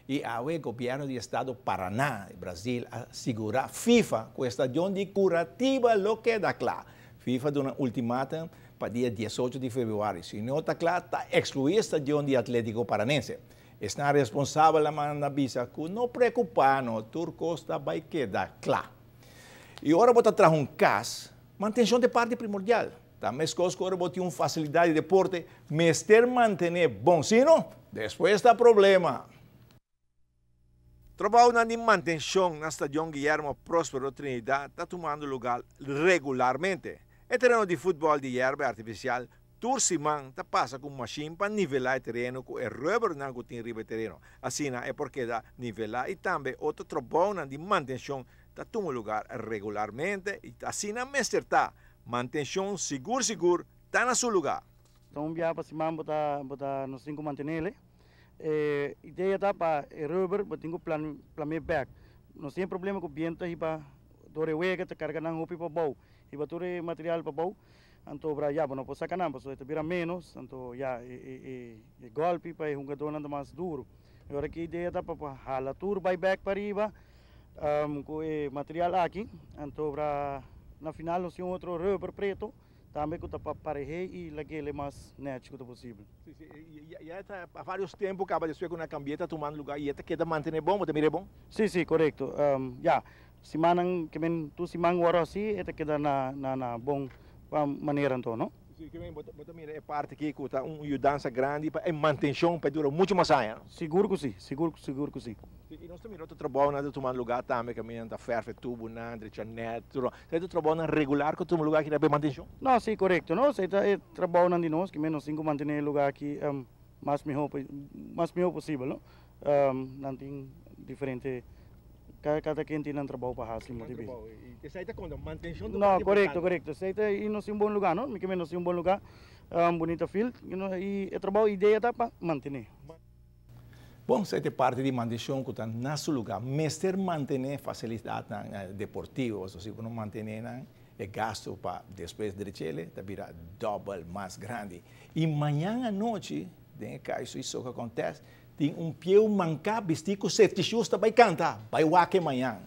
E o governo do estado Paraná, Brasil, assegura FIFA com estação de curativa lo que da claro. FIFA deu um ultimatum para dia 18 de fevereiro. Se não está claro, está excluir a estação de Atlético Paranense. Está responsável da avisa que não preocupar, no Turcos vai quedar claro. E agora vou trazer um caso, manutenção de parte primordial. Também coisas que agora vou ter uma facilidade de deporte, mas ter manter bom, se não, depois está problema. Trabalho na manutenção na estação Guillermo Próspero Trinidad está tomando lugar regularmente. O terreno de futebol de erva artificial Turciman está passa com machine para nivelar o terreno com o rubber não tem riba terreno. Assim é porque dá nivelar e também outro trabalho de manutenção está tomando lugar regularmente e assim na mesterta manutenção seguro está na seu lugar. Então via para cima botar nos 5 mantener ideia tá para rubber botinho plan back. Não tem problema com o viento e para dore wega tá carregando um para bau e para todo material para bau. Então para já não posso sacar nada, porque vira menos, então já golpe para um jogador anda mais duro. Agora que ideia tá para hala tour back para riba com o material aqui, então para na final nós temos outro rubber preto. Também que está para parecer e laguele mais net que possível. Já está há vários tempos acaba de ser com uma cambieta tomando lugar e está queda manter bom, você mira bom? Sim, correto. Já semana que vem tu semana agora assim, está queda na bom maneira então, não? Sim, que vem bota mira é parte aqui que está ajudança grande para manutenção para durar muito mais anos. Seguro que sim, seguro que sim. E nós também outro trabalho na tomando lugar também que a está ferve tubo na net, tudo. Você está trabalhando regular que toma lugar aqui na manutenção? Não, sim, correto. Não, você está trabalhando de nós que menos 5 manter lugar aqui mais melhor possível, não? Não tem diferente cada quem tem um trabalho para fazer motivo. E você está com manutenção do não, correto. Você está indo em um bom lugar, não? Que menos em um bom lugar, bonito field e o trabalho ideia está para manter. Bom, essa é parte de manutenção que está no seu lugar, mas ter manter facilidade deportiva, ou seja, não manter o gasto para depois de Chile, está virar double mais grande. E amanhã à noite, isso que acontece, tem um pie mancado, vestido com safety shoes, vai cantar, vai o amanhã.